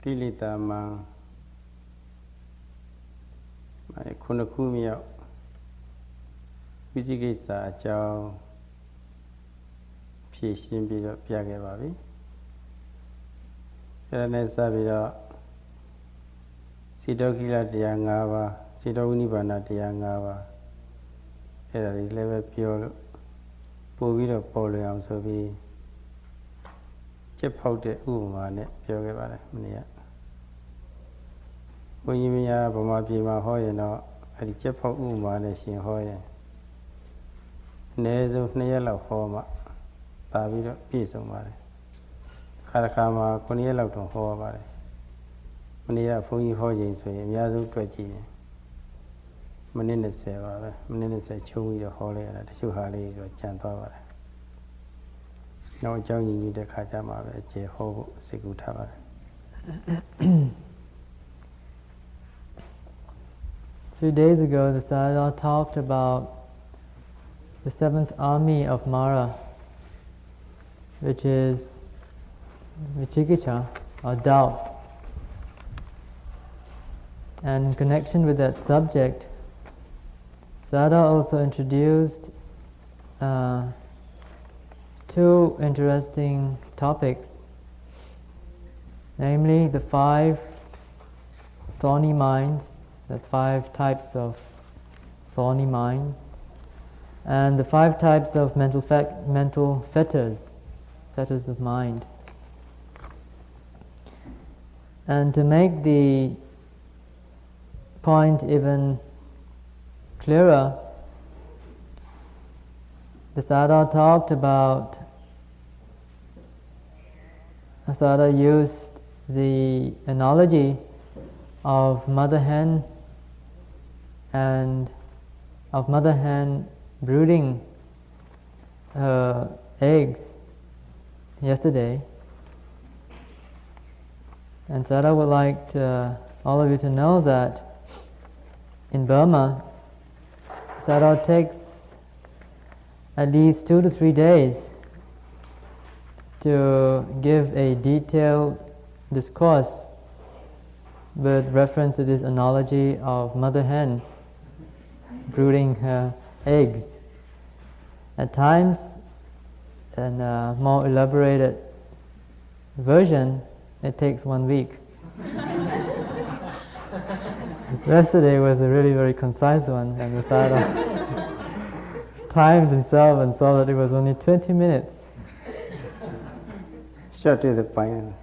Kilitama Kunakumio Vizigisa Chow Pishin Bido Piagababi Yanesabida Sidokila Diangava Sidonibana Diangava Era level pure Povida Poliam so be Chip out the Umane Piogaba Mania. When you mean Bama Pima Hoyano, at the chip out Umane Shin Hoya. Nays of Nayala Homa, David Piece of Mare. Karakama, Coniella to Hova. Mania Fungi Hoying, so Yazu Twaji. Manina Seva, Manina say Chewy the Holy and the Shuhali or Chantava. No joining the Kajama, Jeho Sigutava. A few days ago, the Sayadaw talked about the 7th army of Mara, which is Vichikicha, or doubt. And in connection with that subject, Sayadaw also introduced two interesting topics, namely the 5 thorny minds, the 5 types of thorny mind, and the 5 types of mental fetters of mind. And to make the point even clearer, the Sayadaw talked about, Sayadaw used the analogy of mother hen brooding her eggs yesterday. And Sayadaw would like all of you to know that in Burma, Sayadaw takes at least 2 to 3 days to give a detailed discourse with reference to this analogy of mother hen brooding her eggs. At times, in a more elaborated version, it takes 1 week. Yesterday was a really very concise one, and the Sayadaw timed himself and saw that it was only 20 minutes. Shut to the point.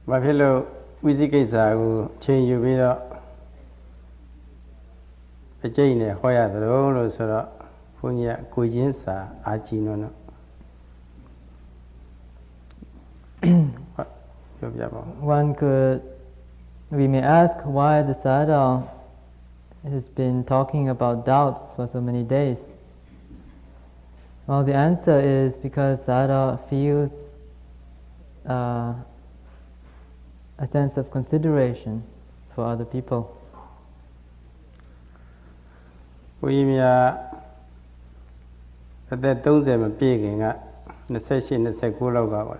Buffalo, Wizikisa, change you video. A chain, a hoya, the roll, so Punya, Kujinsa, Achino. We may ask why the Sayadaw has been talking about doubts for so many days. Well, the answer is because Sayadaw feels a sense of consideration for other people. We are at that those are big the session is a cool of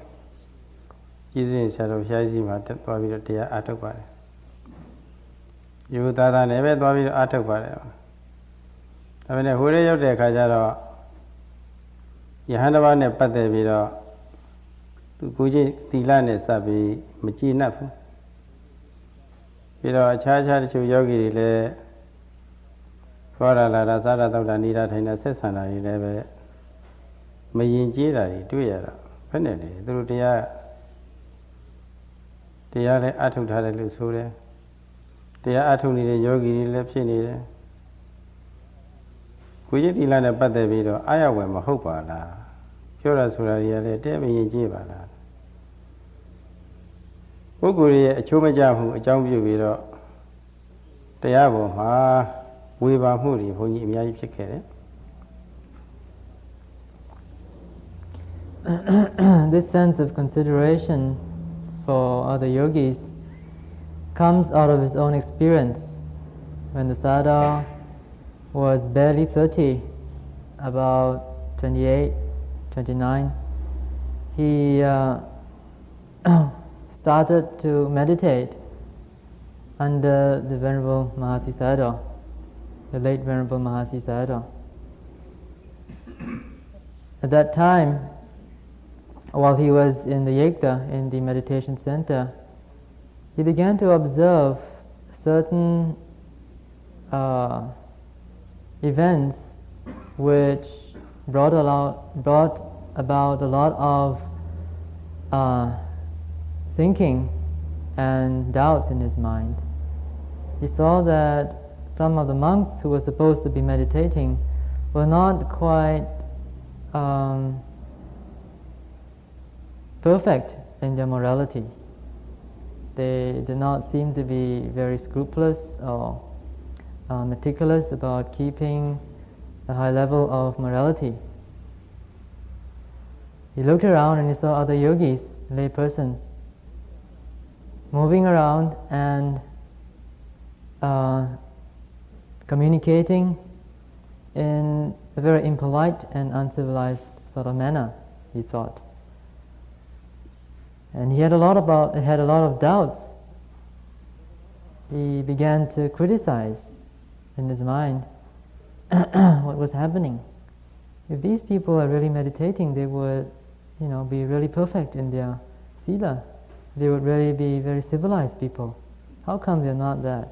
using set of Yazima to Babi to Atopare. You that I never Babi to Atopare. I mean, who are you there, Kajaro? Yahanavana Patavira Guji Tilane Sabi Machinap. You know, a charge to Yogi le Fora la Razara Nida Tina Sessana, you never may Jira, 2 years. Penalty, through the Tiare Atu Taralu Sure. They are Atu Nida Yogi Lepsini. Guji Tilane Pataviro, Ayawam Hopala. Pura Suraria, Demi Jibala. Uguri, a Chumajahu, a Jambu Viro. They are we were Muri, who you may pick. This sense of consideration for other yogis comes out of his own experience. When the Sayadaw was barely 30, about 28, 29, he started to meditate under the Venerable Mahasi Sayadaw, the late Venerable Mahasi Sayadaw. At that time, while he was in the Yekta, in the meditation center, he began to observe certain events which brought about a lot of thinking and doubts in his mind. He saw that some of the monks who were supposed to be meditating were not quite perfect in their morality. They did not seem to be very scrupulous or meticulous about keeping a high level of morality. He looked around and he saw other yogis, lay persons, moving around and communicating in a very impolite and uncivilized sort of manner, he thought. And he had a lot of doubts. He began to criticize in his mind what was happening. If these people are really meditating, they would, be really perfect in their sila. They would really be very civilized people. How come they're not that?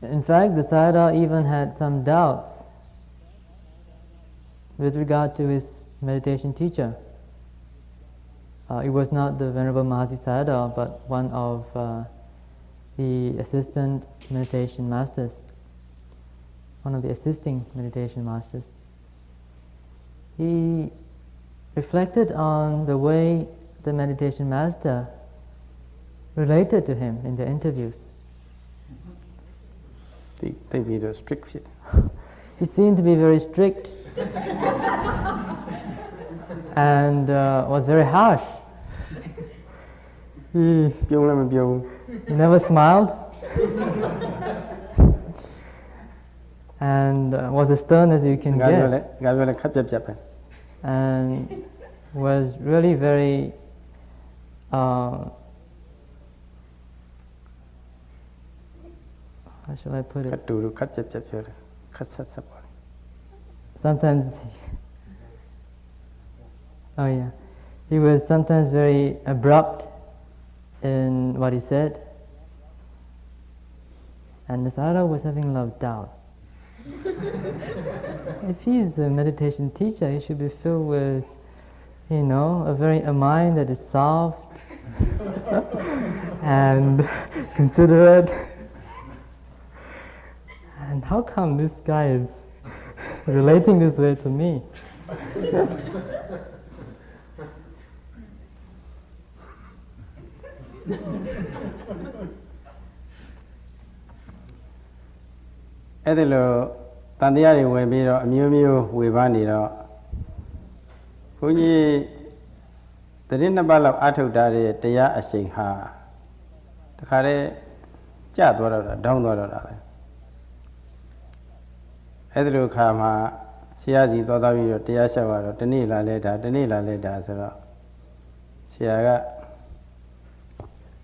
In fact, the Sayadaw even had some doubts with regard to his meditation teacher. It was not the Venerable Mahasi Sayadaw, but one of the assistant meditation masters, one of the assisting meditation masters. He reflected on the way the meditation master related to him in the interviews. He seemed to be very strict and was very harsh. He never smiled and was as stern as you can guess, and was really very how shall I put it? Sometimes, he was sometimes very abrupt in what he said, and the Sayadaw was having a lot of doubts. If he's a meditation teacher, he should be filled with, a mind that is soft and considerate. And how come this guy is relating this way to me?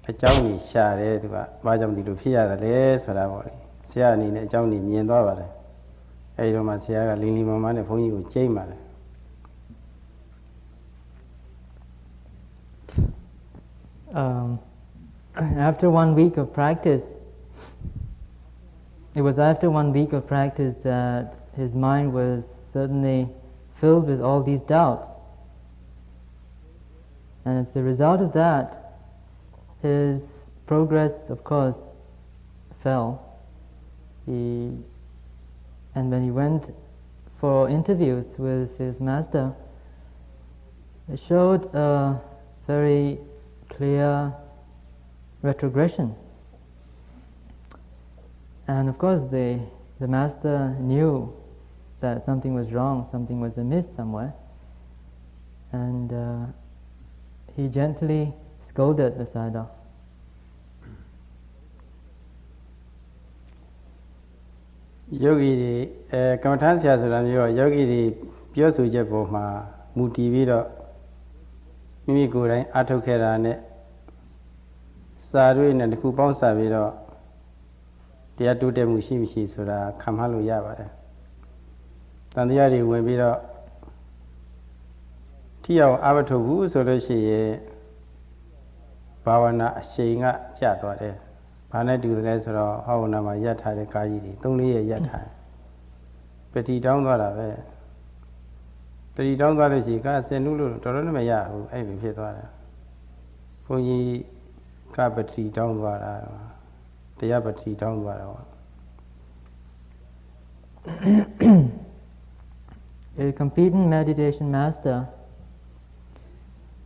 အကြောင်းကြီးရှာတယ်သူကဘာကြောင့်ဒီလိုဖြစ်ရတယ်လဲဆိုတာပေါ့လေဆရာအနေနဲ့အကြောင်းကြီးမြင်သွားပါတယ်အဲဒီတော့မှဆရာကလင်းလင်းမမနဲ့ဘုန်းကြီးကိုကြိတ်ပါတယ် After 1 week of practice, it was after 1 week of practice that his mind was suddenly filled with all these doubts. And as a result of that, his progress, of course, fell. And when he went for interviews with his master, it showed a very clear retrogression. And of course the master knew that something was wrong, something was amiss somewhere. And he gently scolded the Sayadaw. Yogi ကမ္မထမ်းဆရာဆိုတာမျိုးယောဂီတွေပြောဆိုချက်ပေါ်မှာမူတည်ပြီးတော့မိမိကိုယ်တိုင်အထုတ်ခဲ့တာနဲ့စာတွေနဲ့တစ်ခုပေါင်းစပ်ပြီးတော့တရားတိုးတက်မှုရှိမရှိဆိုတာခံမှန်းလို့ရပါတယ်။တန်တရားတွေဝင်ပြီးတော့ထိအောင်အမထုတ်ဘူးဆိုလို့ရှိရင်ဘာဝနာအရှိန်ကကျသွားတယ်။ဘာနဲ့တူတယ်လဲဆိုတော့ဟောဝနာမှာရပ်ထားတဲ့ကာကြီးတွေ3-4ရက်ရပ်ထားပတိတောင်းသွားတာပဲ။ပတိတောင်းသွားလို့ရှိရင်ကဆင်နုလို့တော်တော်နဲ့မရဘူးအဲ့လိုဖြစ်သွားတယ်။ဘုန်းကြီးကပတိတောင်းသွားတာတရားပတိတောင်းသွားတာA competent meditation master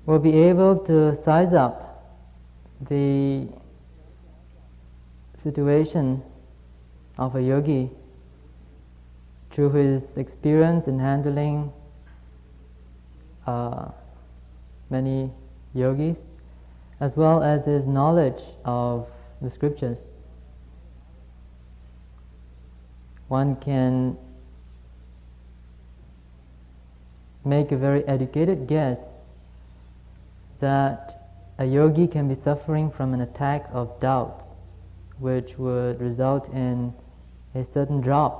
will be able to size up the situation of a yogi through his experience in handling many yogis, as well as his knowledge of the scriptures. One can make a very educated guess that a yogi can be suffering from an attack of doubts, which would result in a certain drop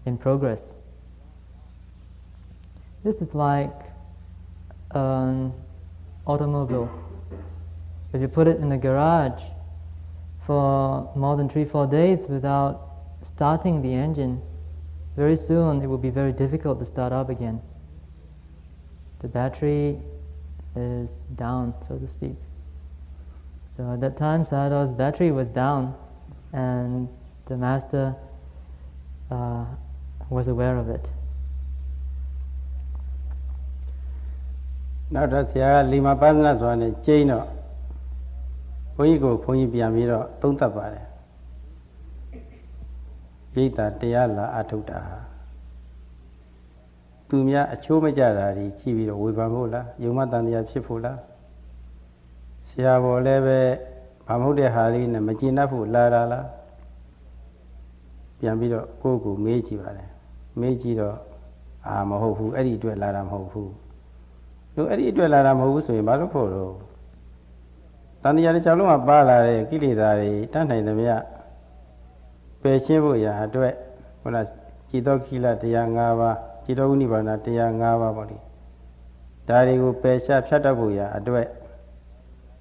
in progress. This is like an automobile. If you put it in a garage for more than 3-4 days without starting the engine, very soon it will be very difficult to start up again. The battery is down, so to speak. So at that time Sayadaw's battery was down and the master was aware of it. နောက်တော့ဆရာကလီမာပဿနာဆိုတာနဲ့ကျင်းတော့ဘုန်းကြီးကိုဘုန်းကြီးပြန်ပြီးတော့သုံးသပ်ပါတယ်ပြိတ္တာတရားလာအထုတ်တာသူများအချိုးမကြတာကြီးကြည့်ပြီးတော့ဝေဖန်ဖို့လားယုံမတန်တရားဖြစ်ဖို့လားဆရာဘော်လည်းပဲဘာမဟုတ်တဲ့ဟာလေးနဲ့မကျင်တတ်ဖို့လာတာလားပြန်ပြီးတော့ကိုယ့်ကိုမေးကြည့်ပါတယ်မေးကြည့်တော့မဟုတ်ဘူးအဲ့ဒီအတွက်လာတာမဟုတ်ဘူးတို့အဲ့ဒီအတွက်လာတာမဟုတ်ဘူးဆိုရင်ဘာလို့ဖို့တော့တန်တရားတစ်ချောင်းလုံးကပါလာတဲ့ကိလေသာတွေတတ်နိုင်သမျှပယ်ရှင်းဖို့ရာအတွက်ခုနจิตောခိလတရား၅ပါးจิตောဥနိဗ္ဗာန်တရား၅ပါးပေါ့လေဒါတွေကိုပယ်ရှားဖြတ်တတ်ဖို့ရာအတွက်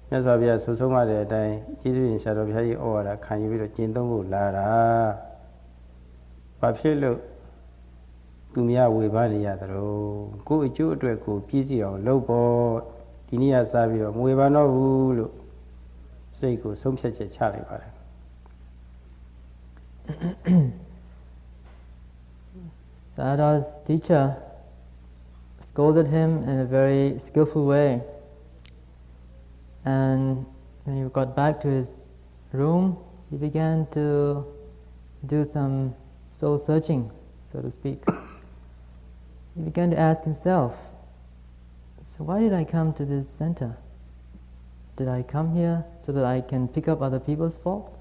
မြတ်စွာဘုရားဆုဆုံးမတဲ့အတိုင်းကျေးဇူးရှင်ဆရာတော်ဘုရားကြီးဩဝါဒခံယူပြီးတော့ကျင့်သုံးဖို့လာတာဘာဖြစ်လို့သူများဝေဖန်နေရသလဲကိုယ့်အကျိုးအတွက်ကိုပြည့်စုံအောင်လုပ်ဖို့ဒီနေ့ကစပြီးတော့မဝေဖန်တော့ဘူးလို့စိတ်ကိုဆုံးဖြတ်ချက်ချလိုက်ပါတယ် Sayadaw's teacher scolded him in a very skillful way, and when he got back to his room, he began to do some soul searching, so to speak. He began to ask himself, so why did I come to this center? Did I come here so that I can pick up other people's faults?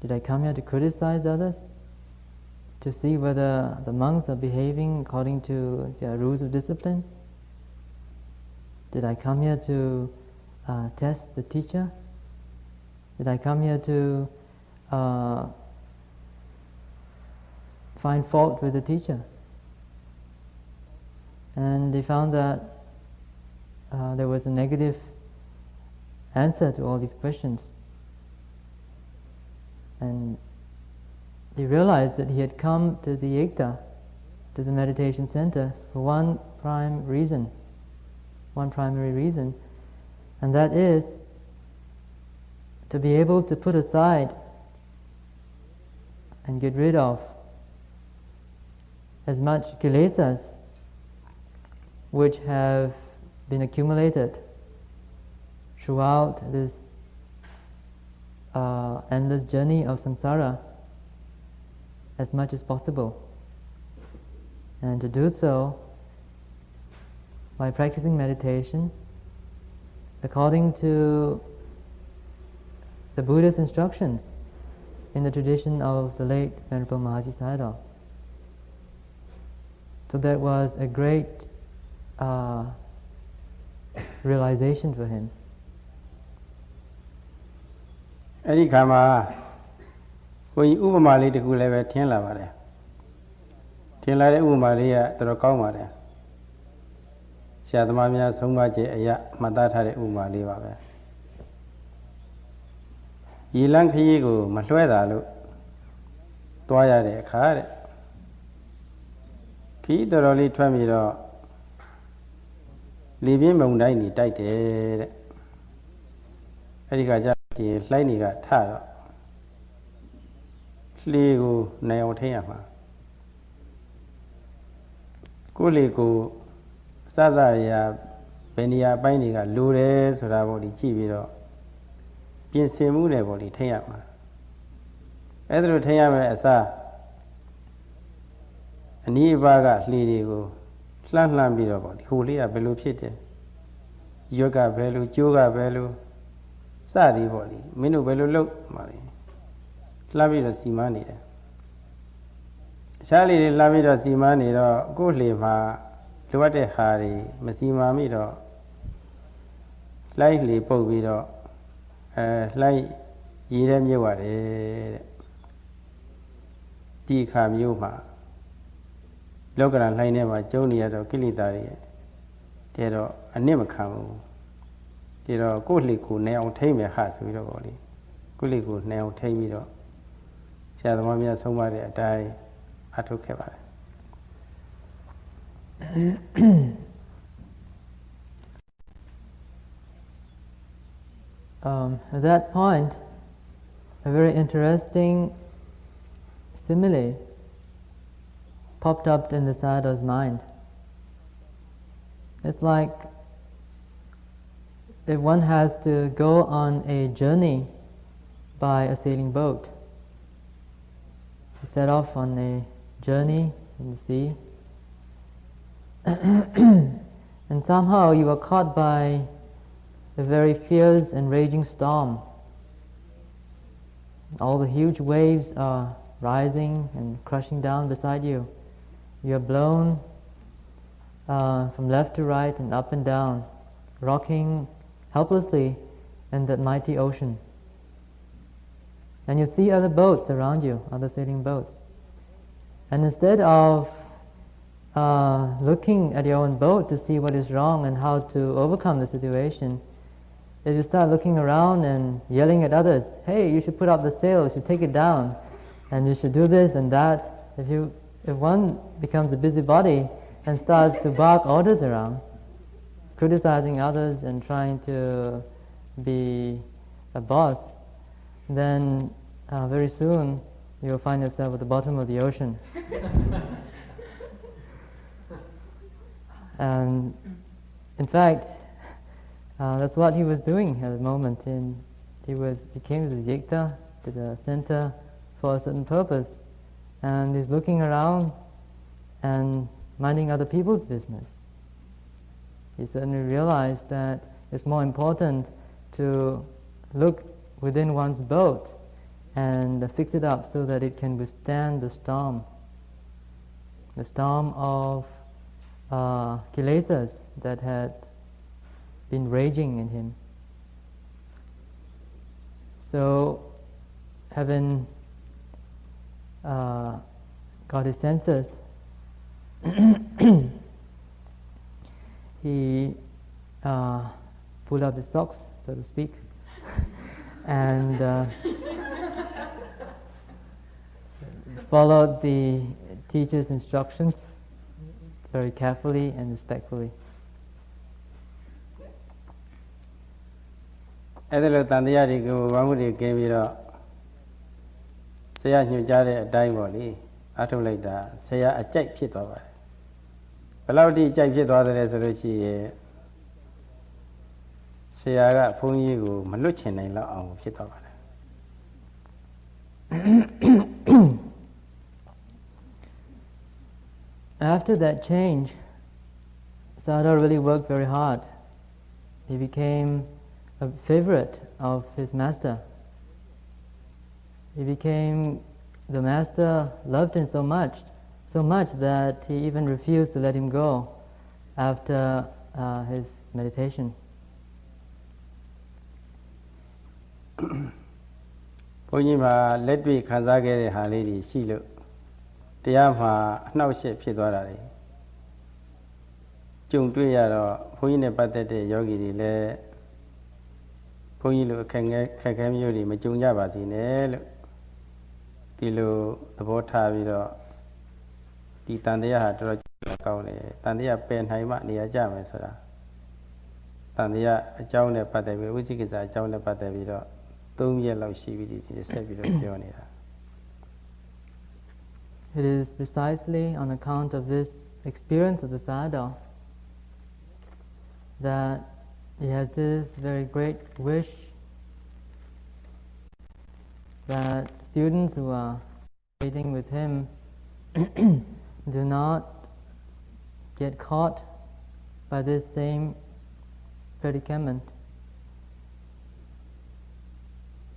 Did I come here to criticize others? To see whether the monks are behaving according to their rules of discipline? Did I come here to test the teacher Did I come here to find fault with the teacher? And he found that there was a negative answer to all these questions. And he realized that he had come to the yekta, to the meditation center, for one primary reason, and that is to be able to put aside and get rid of as much kilesas which have been accumulated throughout this endless journey of samsara as much as possible. And to do so by practicing meditation according to the Buddha's instructions in the tradition of the late Venerable Mahasi Sayadaw. So that was a great realization for him. အဲ့ဒီခါမှာကိုကြီးဥပမာလေးတစ်ခုလည်းပဲထင်လာပါတယ်ထင်လာတဲ့ဥပမာလေးကတော်တော်ကောင်းပါတယ်ဆရာသမားများဆုံးမခြင်းအရာမှတ်သားထားတဲ့ဥပမာလေးပါပဲရေလန်းခရီးကိုမလွှဲတာလို့တွားရတဲ့အခါတဲ့ခရီးတော်တော်လေးထွက်ပြီးတော့လေပြင်းမုန်တိုင်းနေတိုက်တယ်တဲ့အဲ့ဒီခါကျရင်လှိုင်းတွေကထတော့လှေကိုနိုင်အောင်ထိန်းရမှာကိုယ်လေကိုစသရာဘယ်နေရာပိုင်းတွေကလိုတယ်ဆိုတာပေါ့ဒီကြည့်ပြီးတော့ပြင်ဆင်မှုတွေပေါ့ဒီထိန်းရမှာအဲ့ဒါလိုထိန်းရမယ်အစားအနည်းအပါးကလှေတွေကိုလှမ်းပြီးတော့ပေါ့ဒီဟိုလေးကဘယ်လိုဖြစ်တယ်ရွက်ကဘယ်လိုကျိုးကဘယ်လိုစသည်ပေါ့လေမင်းတို့ဘယ်လိုလုပ်မှာလဲလှမ်းပြီးတော့စီမံနေတယ်အခြားလေးတွေလှမ်းပြီးတော့စီမံနေတော့ကိုယ်လှေမှာလိုအပ်တဲ့ဟာတွေမစီမံမိတော့လိုက်လှေပုတ်ပြီးတော့လိုက်ရည်တဲ့မြုပ်ရတယ်တဲ့ဒီခါမျိုးမှာလောကရန်လှိုင်းထဲမှာကျုံနေရတော့ကိလေသာတွေတဲ့တော့အနစ်မခံဘူးဒီတော့ကိုယ်လှေကိုနေအောင်ထိမ့်မယ်ဟာဆိုပြီးတော့ပေါ့လေကိုယ်လှေကိုနေအောင်ထိမ့်ပြီးတော့ဆရာသမားများဆုံးမတဲ့အတိုင်းအထုတ်ခဲ့ပါတယ် At that point, a very interesting simile popped up in the Sayadaw's mind. It's like if one has to go on a journey by a sailing boat. You set off on a journey in the sea, and somehow you are caught by a very fierce and raging storm. All the huge waves are rising and crushing down beside you. You are blown from left to right and up and down, rocking helplessly in that mighty ocean. And you see other boats around you, other sailing boats. And instead of looking at your own boat to see what is wrong and how to overcome the situation, if you start looking around and yelling at others, hey, you should put up the sail, you should take it down, and you should do this and that. If one becomes a busybody and starts to bark orders around, criticizing others and trying to be a boss, then very soon you will find yourself at the bottom of the ocean. And in fact, that's what he was doing at the moment. And he came to the yekta, to the center, for a certain purpose, and he's looking around and minding other people's business. He certainly realized that it's more important to look within one's boat and fix it up so that it can withstand the storm of kilesas that had been raging in him. So, having got his senses, he pulled up his socks, so to speak, and followed the teacher's instructions very carefully and respectfully. အဲ့ဒါလိုတန်တရားတွေကိုဘာမှုတွေကင်းပြီးတော့ဆရာညွှန်ကြားတဲ့အတိုင်းပေါ့လေအထုတ်လိုက်တာဆရာအကြိုက်ဖြစ်သွားပါတယ်ဘယ်လောက်ထိအကြိုက်ဖြစ်သွားတယ်ဆိုလို့ရှိရင်ဆရာကဘုန်းကြီးကိုမလွတ်ချင်နိုင်လောက်အောင်ဖြစ်သွားပါတယ် After that change, Sayadaw really worked very hard. He became a favorite of his master. He became, the master loved him so much that he even refused to let him go after his meditation. ဘုန်းကြီးမှာလက်တွေ့ခံစားခဲ့တဲ့ဟာလေးတွေရှိလို့တရားမှာအနှောက်အယှက်ဖြစ်သွားတာလေကြုံတွေ့ရတော့ဘုန်းကြီးနဲ့ပတ်သက်တဲ့ယောဂီတွေလည်းဘုန်းကြီးလိုအခက်ခဲမျိုးတွေမကြုံကြပါစေနဲ့လို့ဒီလိုသဘောထားပြီးတော့ဒီတန်တရားဟာတော်တော်ကောင်းတယ်တန်တရားပယ်နိုင်မှနေရာကျမယ်ဆိုတာတန်တရားအကြောင်းနဲ့ပတ်သက်ပြီးဝိသိကိစ္စအကြောင်းနဲ့ပတ်သက်ပြီးတော့3 ရက်လောက်ရှိပြီဒီဆက်ပြီးတော့ပြောနေတာ It is precisely on account of this experience of the Sayadaw that he has this very great wish that students who are meeting with him do not get caught by this same predicament,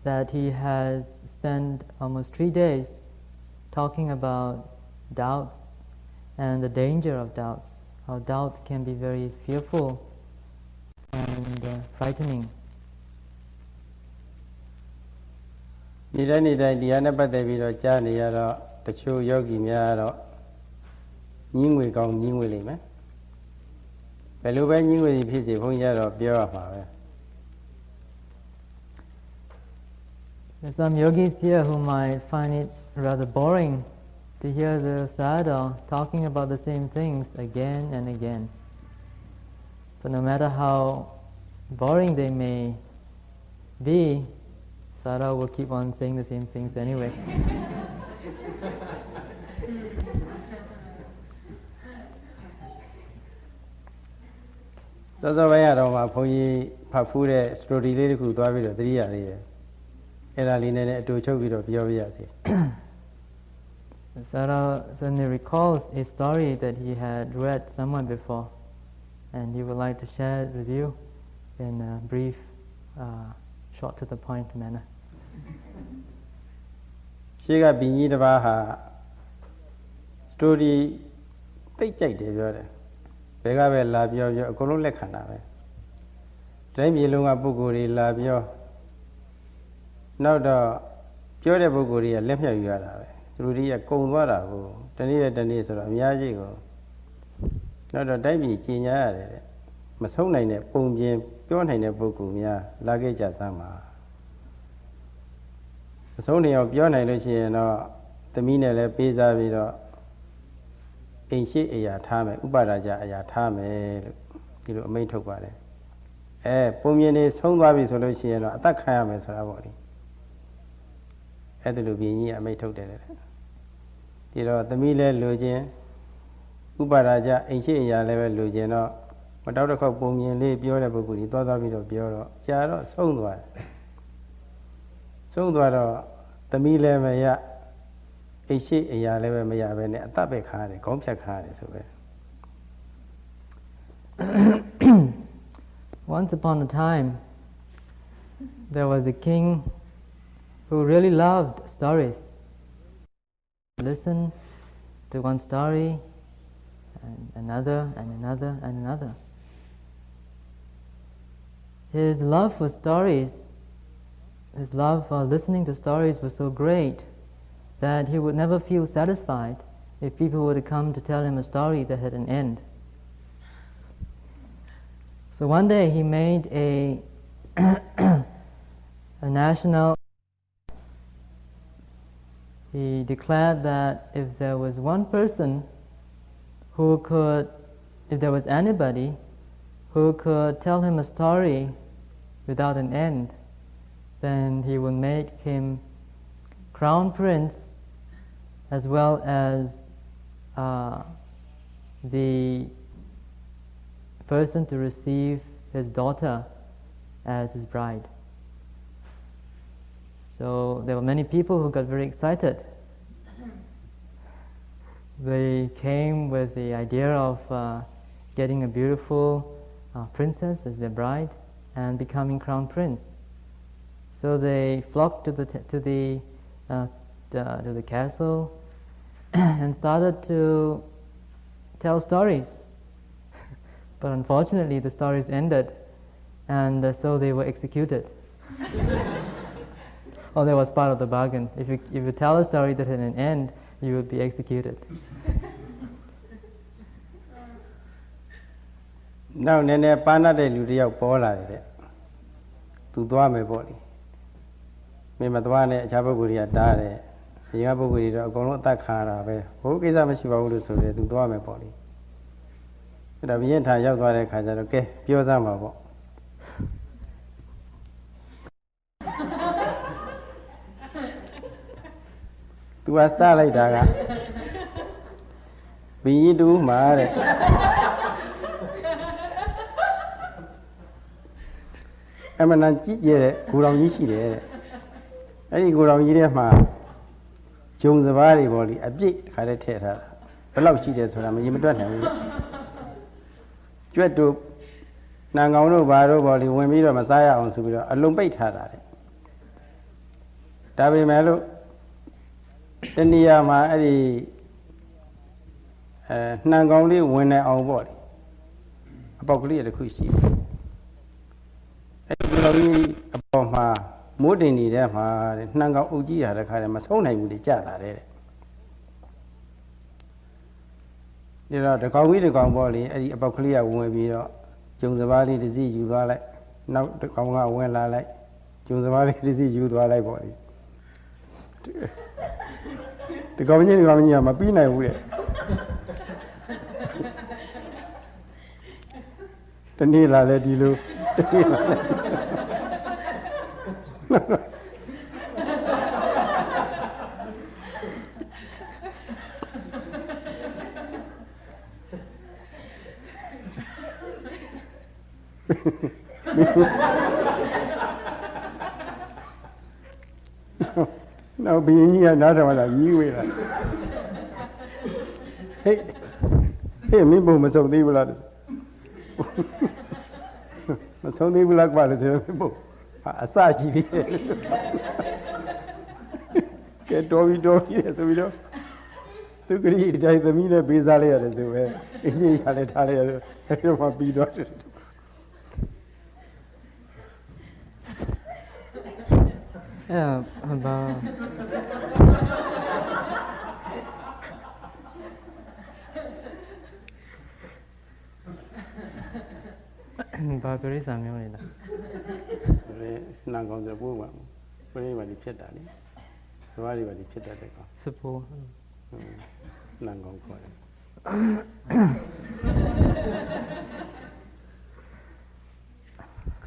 that he has spent almost 3 days talking about doubts and the danger of doubts, how doubts can be very fearful and frightening. နေ့တိုင်းတရားနဲ့ပတ်သက်ပြီးတော့ကြားနေရတော့တချို့ယောဂီများတော့ညင်းငွေကောင်းညင်းငွေလိမ့်မယ်ဘယ်လိုပဲညင်းငွေဖြစ်စေဘုန်းကြီးကတော့ပြောရမှာပဲ There's some yogis here who might find it rather boring to hear the Sayadaw talking about the same things again and again. But no matter how boring they may be, Sayadaw will keep on saying the same things anyway. So ဘယ်ရတော့မှဘုန်းကြီးဖတ်ဖူးတဲ့ story လေးတစ်ခုသွားပြီးတော့သတိရသေးတယ်အဲ့ဒါလေးနဲ့အတူချုပ်ပြီးတော့ပြောပြရစီ Sayadaw suddenly recalls a story that he had read somewhere before, and he would like to share it with you in a brief, short to the point manner. ရှေ့ကဘီကြီးတစ်ပါးဟာ story သိကြိုက်တယ်ပြောတယ်ဘယ်ကပဲလာပြောအကုန်လုံးလက်ခံတာပဲတိုင်းပြည်လုံးကပုဂ္ဂိုလ်တွေလာပြောနောက်တော့ပြောတဲ့ပုဂ္ဂိုလ်တွေကလက်မြောက်ယူရတာပဲသူတို့တွေကကုံသွားတာကိုတနေ့နဲ့တနေ့ဆိုတော့အများကြီးကိုနောက်တော့တိုင်းပြည်ကြီးညာရတယ်တဲ့မဆုံးနိုင်တဲ့ပုံပြင်ပြောနိုင်တဲ့ပုဂ္ဂိုလ်များလာခဲ့ကြစမ်းပါမဆုံးနေအောင်ပြောနိုင်လို့ရှိရင်တော့သမီးနဲ့လည်းပေးစားပြီးတော့အိမ်ရှိအရာထားမယ်ဥပါဒာကြအရာထားမယ်လို့ဒီလိုအမိန့်ထုတ်ပါတယ်ပုံပြင်နေဆုံးသွားပြီဆိုလို့ရှိရင်တော့အသက်ခံရမယ်ဆိုတာပေါ့လေအဲ့ဒါလိုဘီကြီးအမိန့်ထုတ်တယ်တဲ့ဒီတော့သမီးလည်းလိုခြင်းဥပါဒာကြအိမ်ရှိအရာလည်းပဲလိုခြင်းတော့မတောက်တစ်ခေါက်ပုံပြင်လေးပြောတဲ့ပုဂ္ဂိုလ်ကြီးသွားပြီးတော့ပြောတော့ကြာတော့ဆုံးသွားတယ်ဆုံးသွားတော့သမီးလည်းမရအိမ်ရှိအရာလည်းပဲမရပဲနဲ့အသက်ပဲခါရတယ်ခေါင်းဖြတ်ခါရတယ်ဆိုပဲ Once upon a time, there was a king who really loved stories. Listen to one story, and another, and another, and another. His love for stories his love for listening to stories was so great that he would never feel satisfied if people were to come to tell him a story that had an end. So one day he made a national. He declared that if there was one person who could, if there was anybody who could tell him a story without an end, then he would make him crown prince as well as the person to receive his daughter as his bride. So there were many people who got very excited. They came with the idea of getting a beautiful princess as their bride and becoming crown prince. So they flocked to the castle and started to tell stories. But unfortunately, the stories ended, and so they were executed. Well, that was part of the bargain. If you tell a story that had an end, you would be executed. Now, nene pana de luria pola de. Tu doa me boli. Me matwa ne achaba guria da de. Yinga buguri do akono atak khara be. Ho kisa mashi ba bu lu so de tu doa me boli. ဒါဘရင်ထာရောက်သွားတဲ့ခါကျတော့ကဲပြောစမ်းပါပေါ့သူကစလိုက်တာကဘီကြီးတူမှာတဲ့အမှန်တန်ကြည့်ကြတဲ့ဂူတော်ကြီးရှိတယ်တဲ့အဲ့ဒီဂူတော်ကြီးထဲမှာဂျုံစပားတွေပေါ့လေအပြည့်တစ်ခါတည်းထည့်ထားတာဘယ်လောက်ရှိတယ်ဆိုတာမရင်မတွက်နိုင်ဘူးကျွတ်တို့နှံကောင်တို့ဘာတို့ပေါ့လေဝင်ပြီးတော့မစားရအောင်ဆိုပြီးတော့အလုံးပိတ်ထားတာတဲ့ဒါပေမဲ့လို့တဏှာမှာအဲ့ဒီနှံကောင်လေးဝင်နေအောင်ပေါ့လေအပေါက်ကလေးတစ်ခုရှိတယ်အဲ့ဒီလိုကြီးအပေါ်မှာမိုးတင်နေတဲ့မှာနှံကောင်အုပ်ကြီးရတဲ့ခါတည်းမဆုံးနိုင်ဘူးလေကြာလာတယ်ဒီတော့တကောင်ကြီးတကောင်ပေါ့လေအဲ့ဒီအပေါက်ကလေးကဝင်ပြီးတော့ကျုံစပားလေးတစ်စီးယူသွားလိုက်နောက်တကောင်ကဝင်လာလိုက်ကျုံစပားလေးတစ်စီးယူသွားလိုက်ပေါ့လေဒီကောင်ကြီးကမပြီးနိုင်ဘူးလေတနေ့လာလဲဒီလိုတနေ့လာလဲနောက်ဘီရင်ကြီးကနားထောင်လာကြီးဝေးလာဟေးမင်းဘုံမဆုံးသေးဘူးလားမဆုံးသေးဘူးလားကွာလို့ဆိုတော့ဘုံအစရှိသေးတယ်ကဲတော်ပြီဆိုပြီးတော့သူကလေးဒီတိုင်းသမီးနဲ့ပေးစားလိုက်ရတယ်ဆိုပဲအေးရရလဲထားလိုက်ရတယ်အဲ့တော့မှပြီးသွားတယ်ဘာပြောရစမ်းမျိုးလဲလားနှံကောင်စပိုးပါပြိပါလိဖြစ်တာလေစဘာတွေပါလိဖြစ်တတ်တဲ့ကောင်စပိုးနှံကောင်ခေါ်တယ်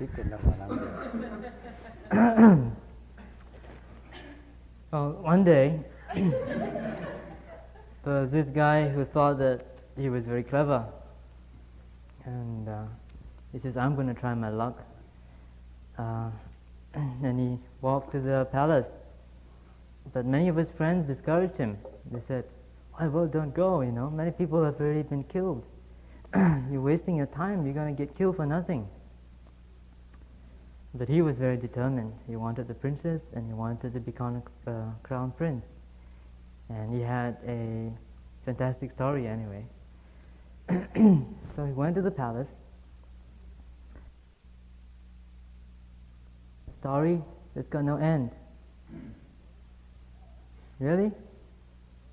cricket la fala. Well, one day, this guy who thought that he was very clever, and he says, "I'm going to try my luck." And he walked to the palace, but many of his friends discouraged him. They said, "Well, don't go. You know, many people have already been killed. You're wasting your time. You're going to get killed for nothing." But he was very determined. He wanted the princess and he wanted to become a crown prince. And he had a fantastic story anyway. So he went to the palace. Story It's got no end. Really?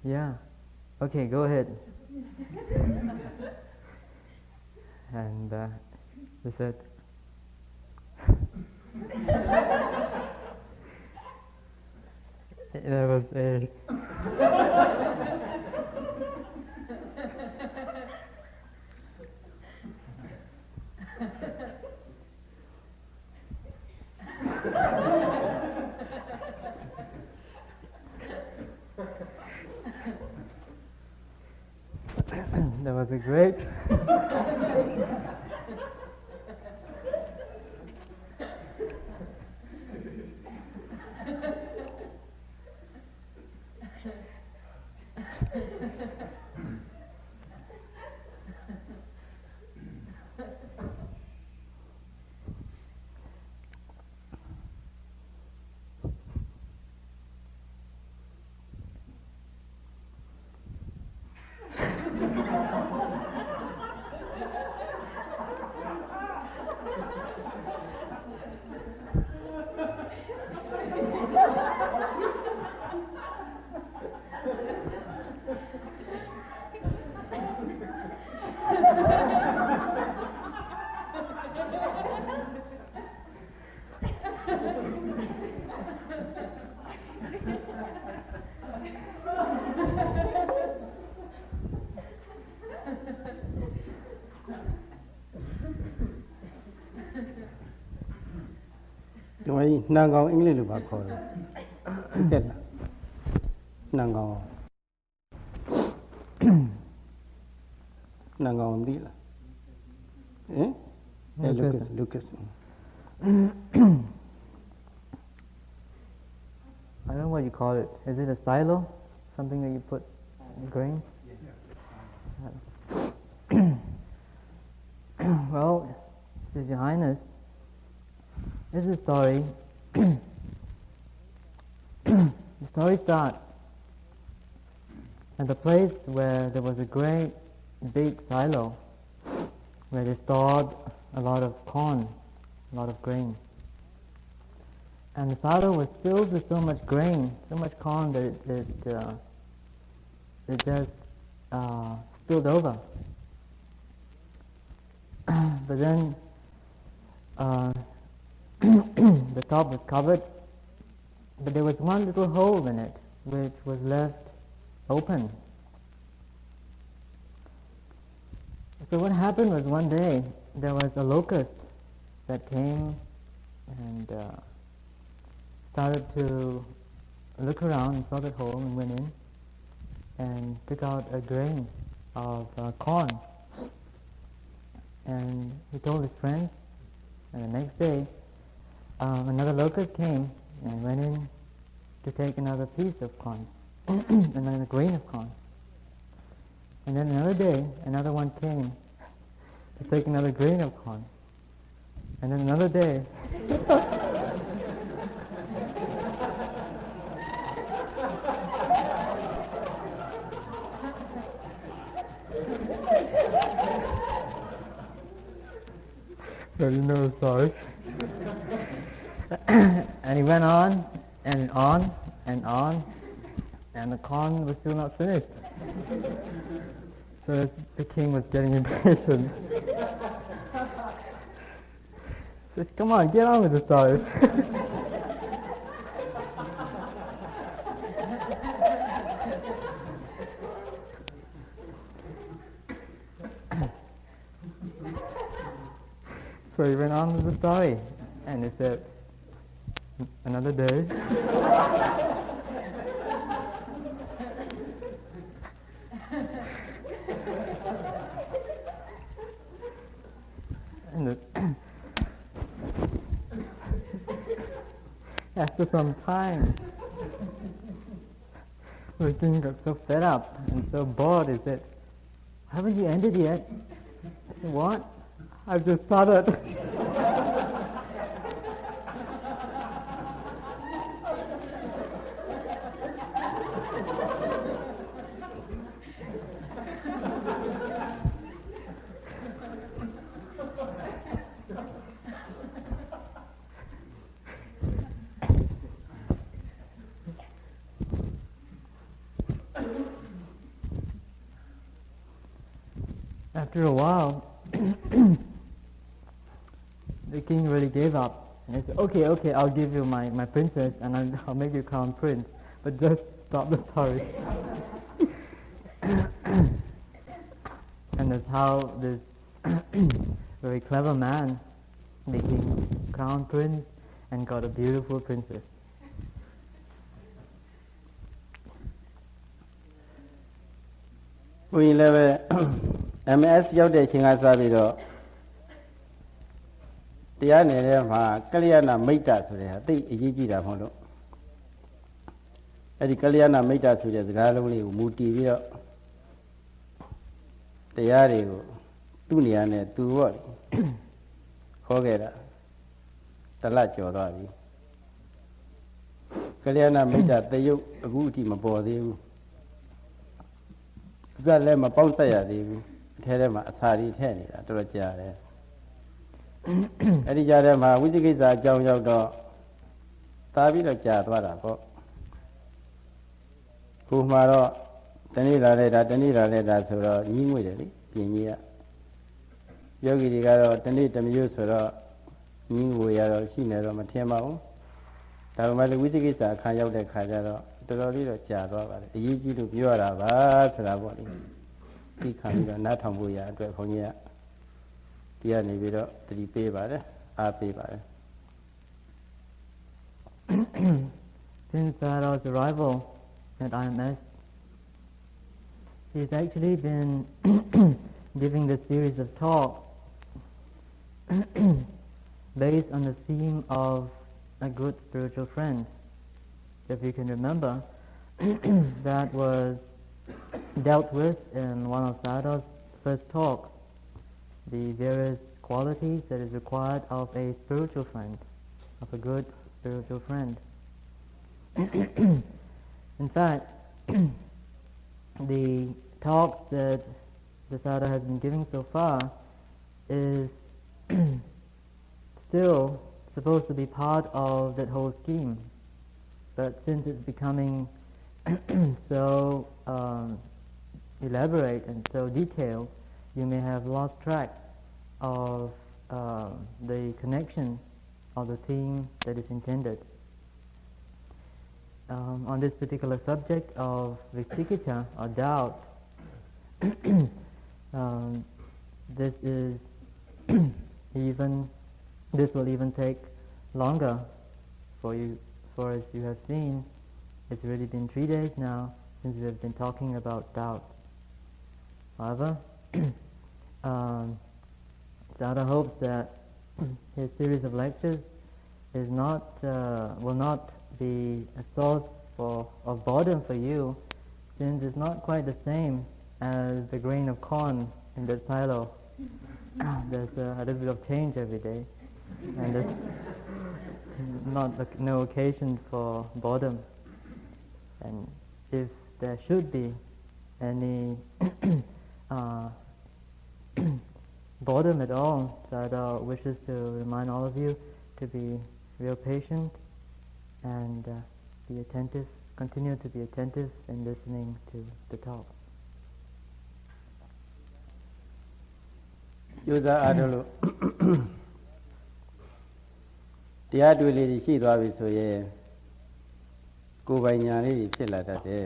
Yeah. Okay, go ahead. And he said, there was a there was a great nàng con English lu ba kho rồi. Biết là nàng con nàng con đi là Lucas. I don't know what you call it. Is it a silo? Something that you put grains? Well, His Highness, this is a story. The story starts at the place where there was a great big silo where they stored a lot of corn, a lot of grain. And the silo was filled with so much grain, so much corn that it just spilled over. But then the top was covered, but there was one little hole in it which was left open. So what happened was one day there was a locust that came and started to look around and saw that hole and went in and took out a grain of corn. And he told his friends, and the next day another locust came and went in to take another piece of corn, another grain of corn. And then another day, another one came to take another grain of corn. And then another day, so you know the story. And he went on and on and on, and the corn was still not finished. So the king was getting impatient. He said, come on, get on with the story. So he went on with the story, and he said, another day, and after some time, the king got so fed up and so bored, he said, haven't you ended yet? I said, what? I've just started. after a while, the king really gave up. And he said, okay, I'll give you my princess and I'll make you crown prince. But just stop the story. And that's how this very clever man became crown prince and got a beautiful princess. We live IMS ရောက်တဲ့အချိန်ကစပြီးတော့တရားနယ်ထဲမှာကလျာဏမိတ်တဆိုတဲ့ဟာသိအရေးကြီးတာမဟုတ်လို့အဲ့ဒီကလျာဏမိတ်တဆိုတဲ့စကားလုံးလေးကိုမူတည်ပြီးတော့တရားတွေကိုသူ့နေရာနဲ့သူပေါ့ခေါ်ခဲ့တာတလကျော်သွားပြီကလျာဏမိတ်တတယုတ်အခုအထိမပေါ်သေးဘူးဇက်လည်းမပေါက်သက်ရသေးဘူးအထဲထဲမှာအစာတွေထည့်နေတာတော်တော်ကြာတယ်အဲ့ဒီကြားထဲမှာဝိသိကိစ္စအကြောင်းရောက်တော့သာပြီးတော့ကြာသွားတာပေါ့ခုမှတော့တနေ့လာလိုက်တာတနေ့လာလိုက်တာဆိုတော့ညီးငွေတယ်လေပြင်ကြီးကယောဂီတွေကတော့တနေ့တစ်မျိုးဆိုတော့ညီးငွေရတော့ရှိနေတော့မထင်ပါဘူးဒါပေမဲ့ဝိသိကိစ္စအခါရောက်တဲ့ခါကျတော့တော်တော်လေးတော့ကြာသွားပါတယ်အရေးကြီးလို့ပြောရတာပါဆိုတာပေါ့လေဒီခံပြီးတော့နားထောင်ဖို့ရအတွက်ခွန်ကြီးကတရားနေပြီးတော့တတိပေးပါတယ်အားပေးပါတယ် Since Sayadaw's arrival at IMS, he's actually been giving this series of talks based on the theme of a good spiritual friend. If you can remember, that was dealt with in one of Sayadaw's first talks, the various qualities that is required of a spiritual friend, of a good spiritual friend. In fact, the talk that the Sayadaw has been giving so far is still supposed to be part of that whole scheme. But since it's becoming so elaborate and so detailed, you may have lost track of the connection of the theme that is intended. On this particular subject of vicikicca or doubt, this will even take longer for you, for as you have seen, it's already been 3 days now since we have been talking about doubts. However, Sayadaw hopes that his series of lectures will not be a source of boredom for you, since it's not quite the same as the grain of corn in that silo. There's a little bit of change every day, and there's no occasion for boredom. And if there should be any boredom at all, Sayadaw wishes to remind all of you to be real patient and be attentive, continue to be attentive in listening to the talks. ကျိုးစားအားထုတ်လို့တရားတွေ့လေးရှိသွားပြီဆိုရင်ကိုယ်ပိုင်ညာလေးဖြစ်လာတတ်တယ်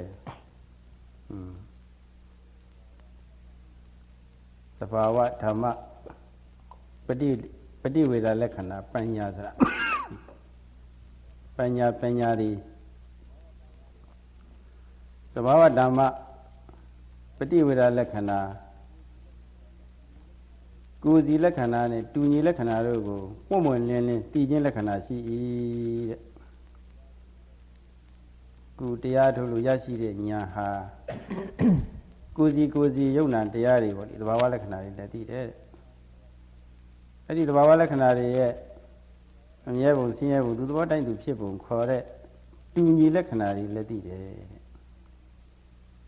သဘာဝဓမ္မပฏิဝေဒလက္ခဏာပညာဆိုတာပညာဒီသဘာဝဓမ္မပฏิဝေဒလက္ခဏာကိုယ်စီလက္ခဏာနဲ့တူညီလက္ခဏာတို့ကိုပွင့်ပွင့်လင်းလင်းတည်ခြင်းလက္ခဏာရှိ၏တဲ့ကိုယ်တရားထုတ်လို့ရရှိတဲ့ဉာဏ်ဟာကိုယ်စီယုံနာတရားတွေပေါ့ဒီသဘာဝလက္ခဏာတွေလည်းတည်တယ်အဲ့ဒီသဘာဝလက္ခဏာတွေရဲ့အမြဲပုံဆင်းရဲပုံသူသဘောတိုင်းသူဖြစ်ပုံခေါ်တဲ့တူညီလက္ခဏာတွေလည်းတည်တယ်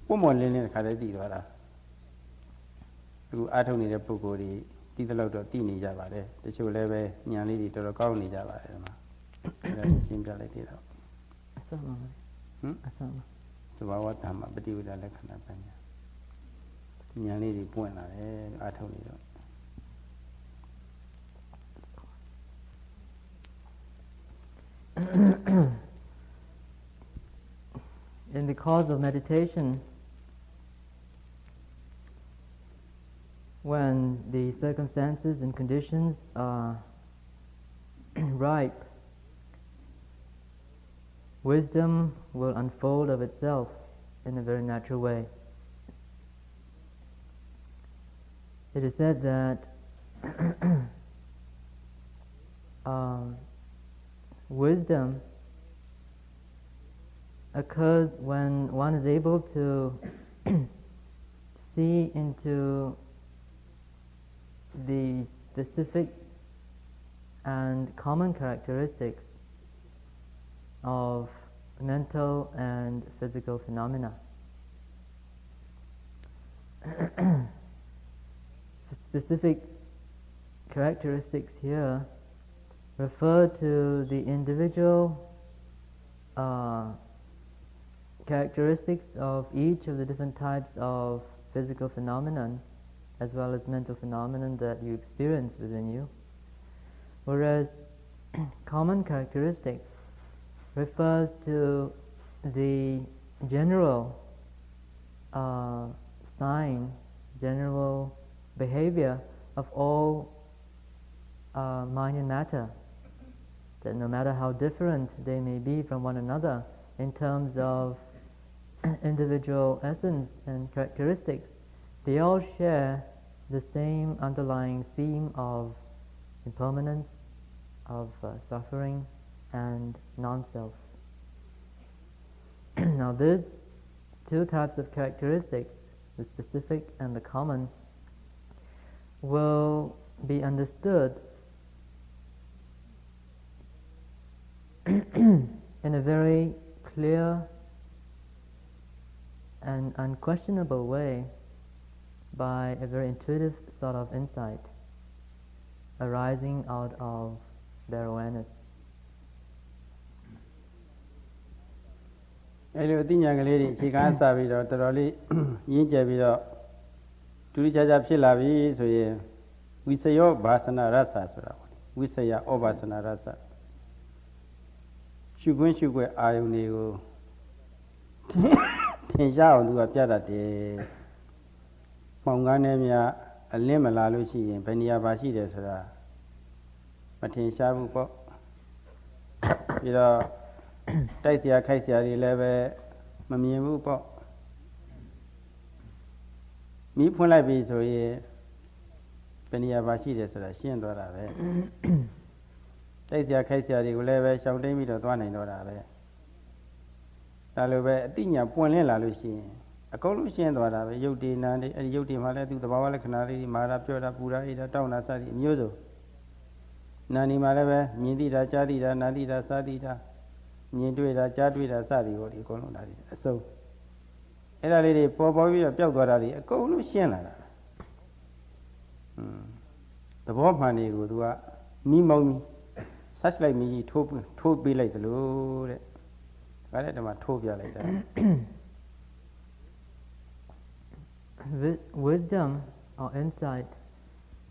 ပွင့်ပွင့်လင်းလင်းတစ်ခါတည်းတည်သွားတာအခုအားထုတ်နေတဲ့ပုဂ္ဂိုလ်တွေတည်တဲ့လောက်တော့တည်နေကြပါတယ်တချို့လည်းပဲဉာဏ်လေးတွေတော်တော်ကောင်းနေကြပါတယ်ဒီမှာအဲ့ဒါရှင်းပြလိုက်သေးတော့အစမ်းပါသဘာဝဓမ္မပฏิဝေဒလက္ခဏာပညာပ ဉာဏ်လေးတွေပွင့်လာတယ်အားထုတ်နေတော့ In the course of meditation, when the circumstances and conditions are ripe, wisdom will unfold of itself in a very natural way. It is said that wisdom occurs when one is able to see into the specific and common characteristics of mental and physical phenomena. Specific characteristics here refer to the individual characteristics of each of the different types of physical phenomenon as well as mental phenomenon that you experience within you, whereas common characteristic refers to the general sign, general behavior of all mind and matter, that no matter how different they may be from one another in terms of individual essence and characteristics, they all share the same underlying theme of impermanence, of suffering and non-self. Now these two types of characteristics, the specific and the common, will be understood in a very clear and unquestionable way by a very intuitive sort of insight arising out of their awareness. အဲ့လိုအသိဉာဏ်ကလေးတွေအခြေခံစပြီးတော့တော်တော်လေးရင်းကျက်ပြီးတော့တူတူခြားခြားဖြစ်လာပြီဆိုရင်ဝိစယောဘာစနာရသဆိုတာပေါ့ဝိစယဩဘာစနာရသရှုခွင့်ရှုခွဲအာယုန်တွေကိုထင်ရှားအောင်သူကပြတတ်တယ်။မှောင်ကားနဲ့များအလင်းမလာလို့ရှိရင်ဘယ်နေရာပါရှိတယ်ဆိုတာမထင်ရှားဘူးပေါ့။ပြီးတော့တိုက်เสียခိုက်เสียတွေလည်းပဲမမြင်ဘူးပေါ့။မိဖွင့်လိုက်ပြီဆိုရင်ဘယ်နေရာပါရှိတယ်ဆိုတာရှင်းသွားတာပဲ။တိုက်เสียခိုက်เสียတွေကိုလည်းပဲရှောင်တိန်ပြီးတော့သွားနိုင်တော့တာပဲ။ဒါလိုပဲအတိညာပွင့်လင်းလာလို့ရှိရင်အကုန်လုံးရှင်းသွားတာပဲယုတ်ဒီနာနေအဲဒီယုတ်ဒီမှာလည်းသူသဘာဝလက္ခဏာလေးမာတာပြောတာပူတာအေးတာတောင်းတာစသည်အမျိုးစုံနာနေမှာလည်းပဲမြင်သိတာကြားသိတာနာသိတာစားသိတာမြင်တွေ့တာကြားတွေ့တာစသည်ဟောဒီအကုန်လုံးဒါတွေအစုံအဲ့ဒါလေးတွေပေါ်ပေါ်ပြီးတော့ပျောက်သွားတာတွေအကုန်လုံးရှင်းလာတာသဘောမှန်တွေကိုသူကမိမောင်းဆက်လိုက်မိကြီးထိုးပေးလိုက်တယ်လို့တဲ့ဒါလည်းဒီမှာထိုးပြလိုက်တာ Wisdom or insight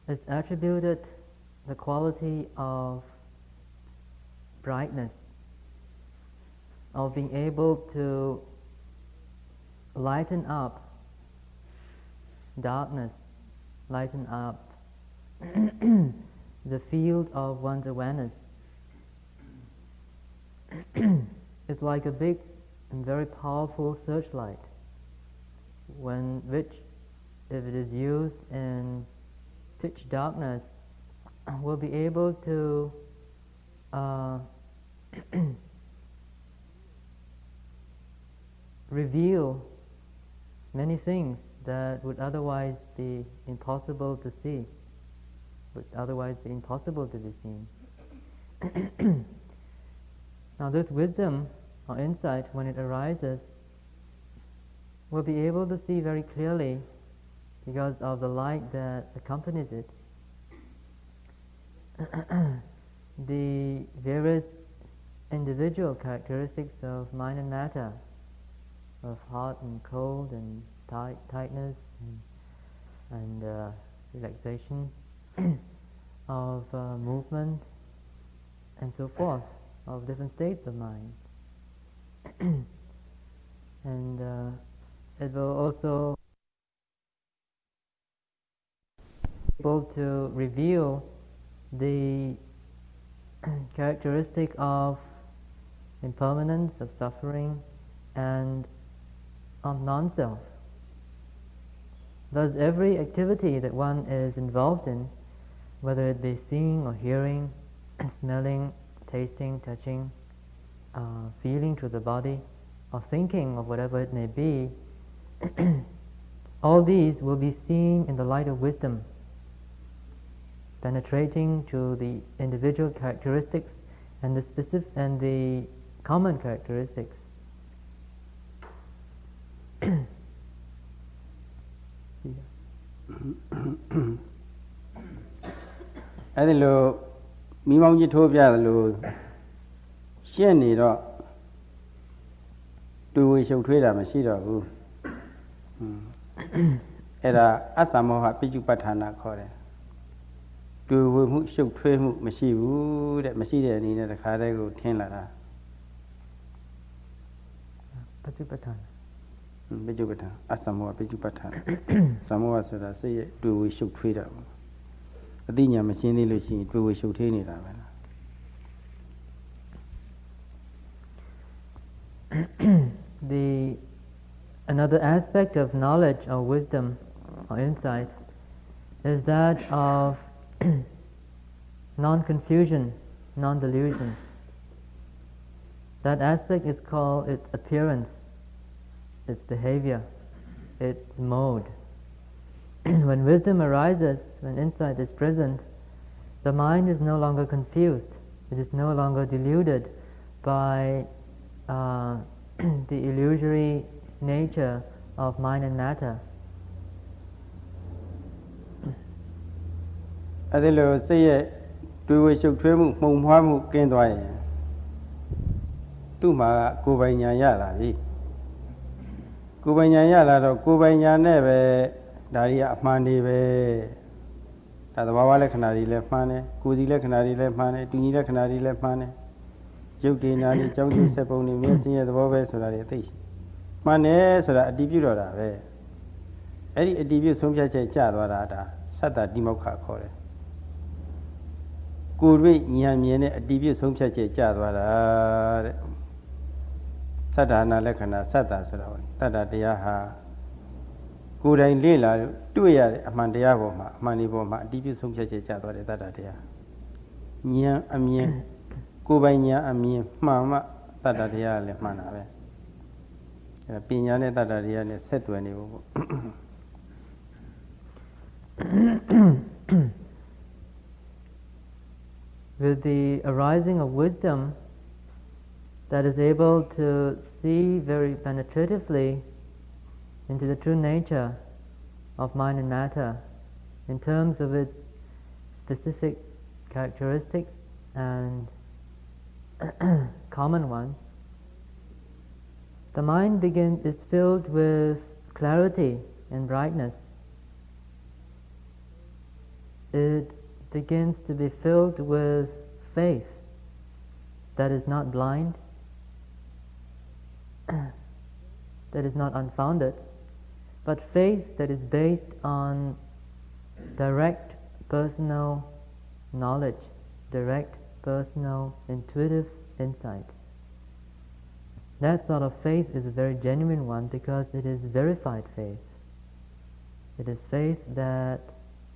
is attributed the quality of brightness, of being able to lighten up darkness, lighten up the field of one's awareness. It's like a big and very powerful searchlight, which, if it is used in pitch darkness, will be able to reveal many things that would otherwise be impossible to see, would otherwise be impossible to be seen. Now this wisdom or insight, when it arises, will be able to see very clearly because of the light that accompanies it. The various individual characteristics of mind and matter, of hot and cold and tightness and and relaxation of movement and so forth, of different states of mind. And it will also be able to reveal the characteristic of impermanence, of suffering, and of non-self. Thus, every activity that one is involved in, whether it be seeing or hearing, smelling, tasting, touching, feeling through the body, or thinking of whatever it may be, all these will be seen in the light of wisdom, penetrating to the individual characteristics and the specific and the common characteristics. I think lo mi mong ji tho pya lo shin ni do twi we shuk thwe da ma shi do bu.အဲ့ဒါအတ္တမောဟပိဋ္ဌုပဋ္ဌာနာခေါ်တယ်တွေ့ဝမှုရှုပ်ထွေးမှုမရှိဘူးတဲ့မရှိတဲ့အနေနဲ့တခါတည်းကိုထင်းလာတာပฏิပဋ္ဌာန်ပိဋ္ဌုပဋ္ဌာန်အတ္တမောဟပိဋ္ဌုပဋ္ဌာန်သမောဟဆိုတာစိတ်ရဲ့တွေ့ဝရှုပ်ထွေးတာပေါ့အသိဉာဏ်မရှင်းသေးလို့ရှိရင်တွေ့ဝရှုပ်ထွေးနေတာပဲလား Another aspect of knowledge or wisdom or insight is that of non-confusion, non-delusion. That aspect is called its appearance, its behavior, its mode. When wisdom arises, when insight is present, the mind is no longer confused. It is no longer deluded by the illusory nature of mind and matter. အဲ့ဒီလိုစိတ်ရဲ့တွေ့ဝရှုပ်ထွေးမှုမှုံမွှားမှုကင်းသွားရင်သူ့မှာကိုယ်ပိုင်ဉာဏ်ရလာပြီကိုယ်ပိုင်ဉာဏ်ရလာတော့ကိုယ်ပိုင်ဉာဏ်နဲ့ပဲဒါတွေကအမှန်တွေပဲဒါသဘာဝလက္ခဏာတွေလည်းမှန်တယ်ကိုယ်စီလက္ခဏာတွေလည်းမှန်တယ်တူညီလက္ခဏာတွေလည်းမှန်တယ်ရုပ်တည်နာတွေကြောင်းကျိုးဆက်ပုံတွေမျက်စိရဲ့သဘောပဲဆိုတာတွေအသိရှိမှန်တယ်ဆိုတာအတည်ပြုတော့တာပဲအဲ့ဒီအတည်ပြုဆုံးဖြတ်ချက်ကျသွားတာဒါသတ္တတိမောက္ခခေါ်တယ်ကိုယ်တွေ့ဉာဏ်မြင်တဲ့အတည်ပြုဆုံးဖြတ်ချက်ကျသွားတာတဲ့သတ္တနာလက္ခဏာသတ္တဆိုတာဟုတ်တတ္တတရားဟာကိုယ်တိုင်လေ့လာတွေ့ရတဲ့အမှန်တရားပေါ်မှာအမှန်ဒီပေါ်မှာအတည်ပြုဆုံးဖြတ်ချက်ကျသွားတဲ့တတ္တတရားဉာဏ်အမြင်ကိုယ်ပိုင်ဉာဏ်အမြင်မှန်မှတတ္တတရားလည်းမှန်တာပဲအဲပညာနဲ့တတ္တတရားနဲ့ဆက်တွယ်နေဖို့ပေါ့ With the arising of wisdom that is able to see very penetratively into the true nature of mind and matter in terms of its specific characteristics and common ones, the mind is filled with clarity and brightness. It begins to be filled with faith that is not blind, that is not unfounded, but faith that is based on direct personal knowledge, direct personal intuitive insight. That sort of faith is a very genuine one because it is verified faith. It is faith that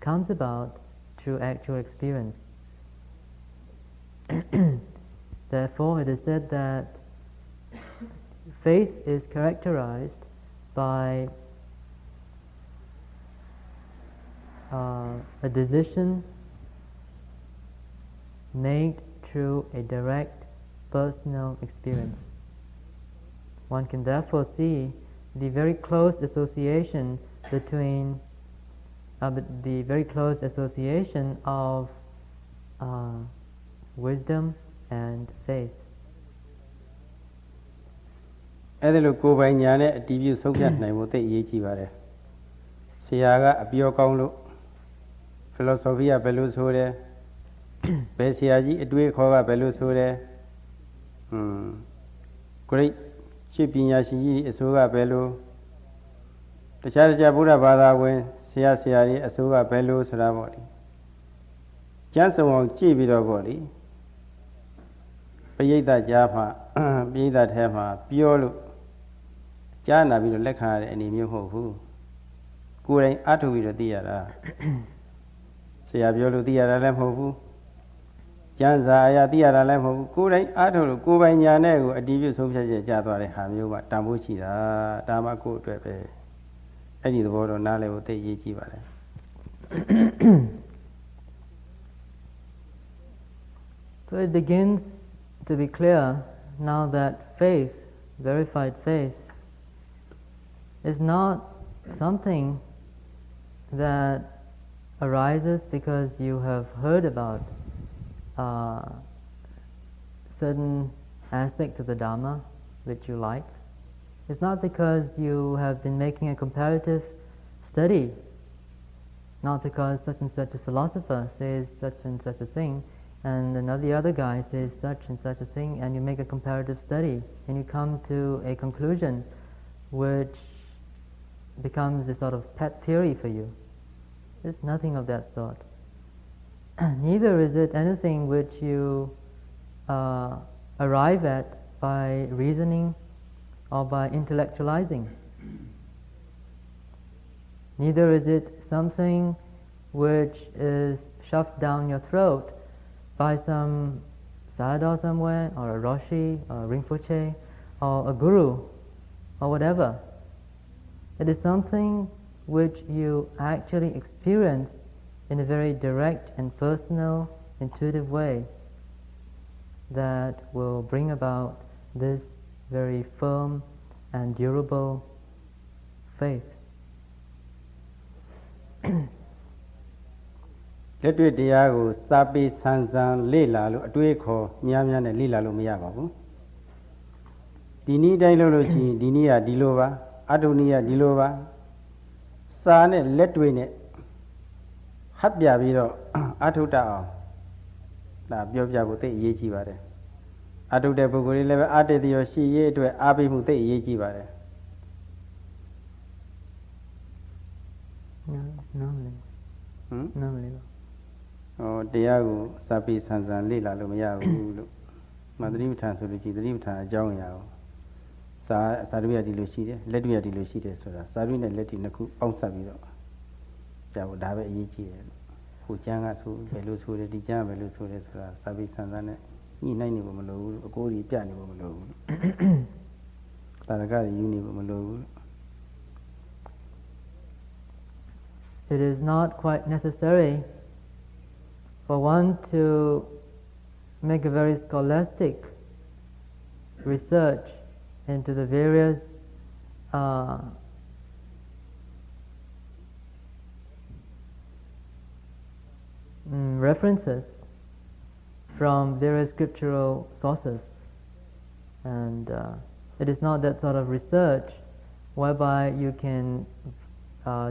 comes about through actual experience. Therefore, it is said that faith is characterized by a decision made through a direct personal experience. One can therefore see the very close association between the very close association of wisdom and faith. အဲ့ဒါလိုကိုယ်ပိုင်ညာနဲ့အတည်ပြုဆုံးဖြတ်နိုင်ဖို့သိအရေးကြီးပါတယ် ဆရာကအပြောကောင်းလို့ philosophy ကဘယ်လိုဆိုတယ်ဘယ်ဆရာကြီးအတွေးခေါ်ကဘယ်လိုဆိုတယ်great ရှင်းပညာရှင်ကြီးအစိုးကဘယ်လိုတခြားဗုဒ္ဓဘာသာဝင်ဆရာကြီးအစိုးကဘယ်လိုဆိုတာပေါ့လေကျမ်းစုံအောင်ကြည့်ပြီးတော့ပေါ့လေပရိသတ်ကြားမှာပရိသတ်ထဲမှာပြောလို့ကြားနာပြီးတော့လက်ခံရတဲ့အနေမျိုးမဟုတ်ဘူးကိုယ်တိုင်အထုပြီးတော့သိရတာဆရာပြောလို့သိရတာလည်းမဟုတ်ဘူးကျမ်းစာအရာသိရတာလည်းမဟုတ်ဘူးကိုယ်တိုင်အထုလို့ကိုယ်ပိုင်ညာနဲ့ကိုအတည်ပြုဆုံးဖြတ်ချက်ကြားသွားတဲ့ဟာမျိုးကတန်ဖိုးရှိတာဒါမှကိုယ့်အတွက်ပဲအဲ့ဒီသဘောတော့နားလည်ဖို့သိရေးကြည့်ပါလေ So it begins to be clear now that faith, verified faith, is not something that arises because you have heard about certain aspects of the Dhamma which you like. It's not because you have been making a comparative study, not because such and such a philosopher says such and such a thing, and the other guy says such and such a thing, and you make a comparative study, and you come to a conclusion which becomes a sort of pet theory for you. There's nothing of that sort. Neither is it anything which you arrive at by reasoning or by intellectualizing. Neither is it something which is shoved down your throat by some Sayadaw somewhere, or a Roshi, or a Rinpoche, or a Guru, or whatever. It is something which you actually experience in a very direct and personal, intuitive way that will bring about this very firm and durable faith. လက်တွေ့တရားကိုစာပေဆန်းဆန်းလေ့လာလို့အတွေ့အခေါ်များများနဲ့လေ့လာလို့မရပါဘူးဒီနည်းတိုင်းလုပ်လို့ရှိရင်ဒီနည်းကဒီလိုပါအထုနည်းကဒီလိုပါစာနဲ့လက်တွေ့နဲ့ဟပ်ပြပြီးတော့အထုတတ်အောင်ဒါပြောပြဖို့သိအရေးကြီးပါတယ်အထုတဲ့ပုဂ္ဂိုလ်တွေလည်းပဲအတ္တရောရှိရေးအတွက်အားပေးမှုသိအရေးကြီးပါတယ်normally တရားကိုစာပေဆန်းဆန်းလေ့လာလို့မရဘူးလို့မသတိပဋ္ဌာန်ဆိုလို့ကြည်သတိပဋ္ဌာန်အကြောင်းအရာကိုစာတွေ့ရဒီလိုရှိတယ်လက်တွေ့ရဒီလိုရှိတယ်ဆိုတာစာတွေ့နဲ့လက်တွေ့နှစ်ခုပေါင်းစပ်ပြီးတော့ကြာဖို့ဒါပဲအရေးကြီးတယ်ဟိုကျမ်းကဆိုဘယ်လိုဆိုတယ်ဒီကျမ်းကဘယ်လိုဆိုတယ်ဆိုတာစာပေဆန်းဆန်းနဲ့ညှိနှိုင်းနေဖို့မလိုဘူးအကိုးကြီးပြနေဖို့မလိုဘူးတာရကတွေယူနေဖို့မလိုဘူး It is not quite necessary for one to make a very scholastic research into the various references from various scriptural sources, and it is not that sort of research whereby you can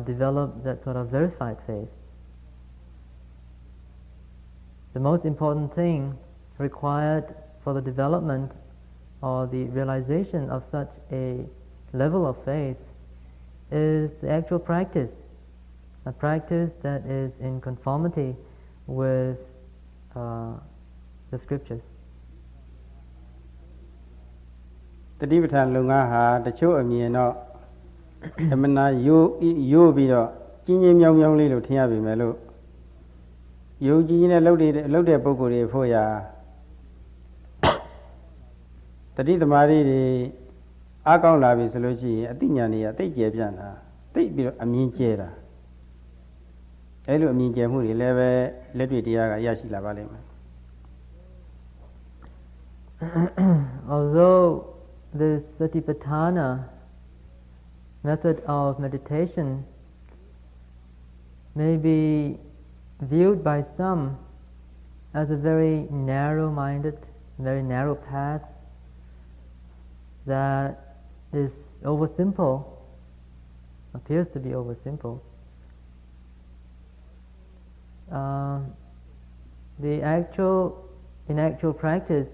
develop that sort of verified faith. The most important thing required for the development or the realization of such a level of faith is the actual practice, a practice that is in conformity with the scriptures. တတိပဋ္ဌာန်လုံငါဟာတချို့အမြင်တော့အမနာယိုးပြီးတော့ကျင်းချင်းမြောင်းမြောင်းလေးလို့ထင်ရပြီမယ်လို့ယုံကြည်နဲ့လှုပ်တဲ့ပုဂ္ဂိုလ်တွေဖို့ရာတတိသမารီတွေအားကောင်းလာပြီဆိုလို့ရှိရင်အသိဉာဏ်တွေကသိကျယ်ပြန့်တာသိပြီးတော့အမြင်ကျဲတာအဲ့လိုအမြင်ကျယ်မှုတွေလည်းပဲလက်တွေ့တရားကရရှိလာပါလိမ့်မယ် Although this Satipatthana method of meditation may be viewed by some as a very narrow-minded, very narrow path that is oversimple, appears to be oversimple, in actual practice,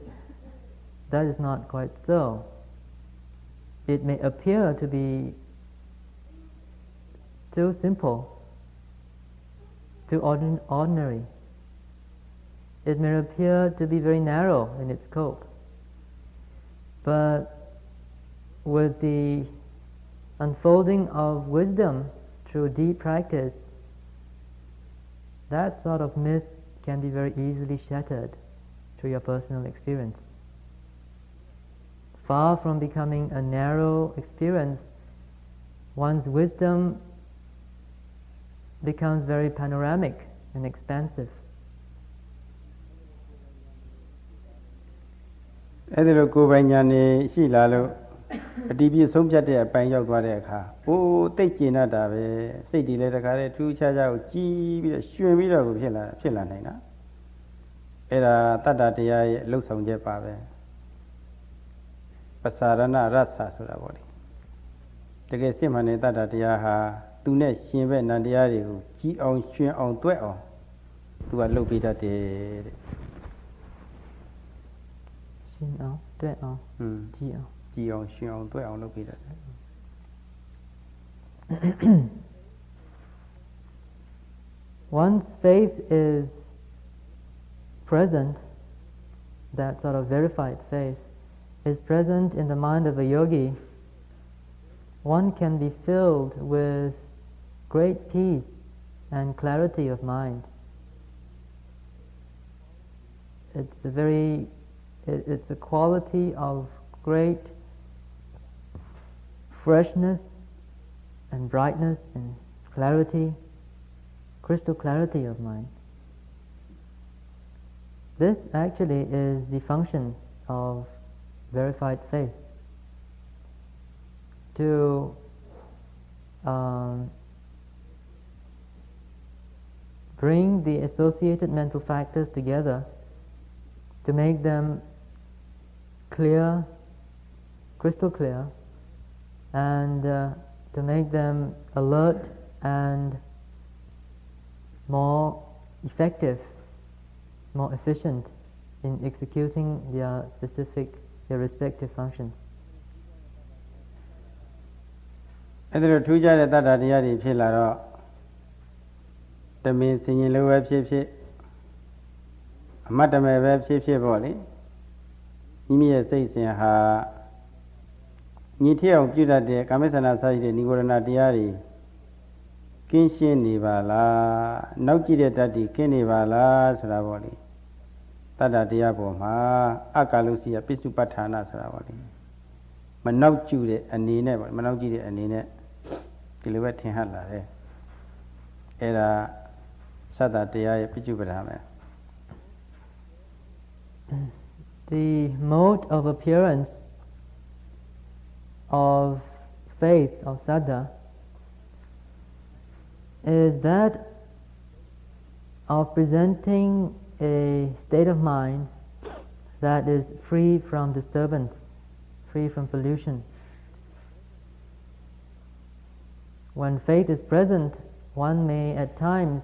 that is not quite so. It may appear to be too simple, too ordinary. It may appear to be very narrow in its scope. But with the unfolding of wisdom through deep practice, that sort of myth can be very easily shattered through your personal experience. Far from becoming a narrow experience, one's wisdom becomes very panoramic and expansive. အဲ့ဒီလိုကိုယ်ပိုင်ဉာဏ်နဲ့ရှိလာလို့အတီးပြည့်ဆုံးဖြတ်တဲ့အပိုင်းရောက်သွားတဲ့အခါအိုးသိကျင်တတ်တာပဲစိတ်တည်လဲတခါတည်းထူးခြားခြားကိုကြီးပြီးတော့ရှင်ပြီးတော့ကိုဖြစ်လာနိုင်တာအဲ့ဒါတတ္တတရားရဲ့လှုပ်ဆောင်ချက်ပါပဲပစာရဏရသဆိုတာပေါ့လေတကယ်စစ်မှန်တဲ့တတ္တတရားဟာသူနဲ့ရှင်ဘက်နံတရားတွေကိုကြီးအောင်ရှင်အောင်တွဲအောင်သူကလှုပ်ပေးတတ်တယ်တဲ့ Once faith is present, that sort of verified faith is present in the mind of a yogi, one can be filled with great peace and clarity of mind. It's a quality of great freshness and brightness and clarity, crystal clarity of mind. This actually is the function of verified faith. To bring the associated mental factors together, to make them clear, crystal clear, and to make them alert and more effective, more efficient in executing their respective functions. အဲ့ဒါထူးခြားတဲ့တတ္တတရားတွေဖြစ်လာတော့တမင်စင်ရင်လိုပဲဖြစ်ဖြစ်အမတ်တမဲ့ပဲဖြစ်ဖြစ်ပေါ့လေမိမိရဲ့စိတ်စဉ်ဟာညီထည့်အောင်ပြုတတ်တဲ့ကာမိဆန္ဒစာရှိတဲ့និဝရဏတရားတွေကင်းရှင်းနေပါလားနောက်ကြည့်တဲ့တတ္တိကင်းနေပါလားဆိုတာပေါ့လေတတ္တတရားပေါ်မှာအကာလုစီယပိစုပဋ္ဌာနာဆိုတာပေါ့လေမနောက်ကျတဲ့အနေနဲ့ပေါ့မနောက်ကြည့်တဲ့အနေနဲ့ဒီလိုပဲထင်ဟပ်လာတယ်အဲ့ဒါသတ္တတရားရဲ့ပိစုပဋ္ဌာန်ပဲ The mode of appearance of faith, of saddha, is that of presenting a state of mind that is free from disturbance, free from pollution. When faith is present, one may at times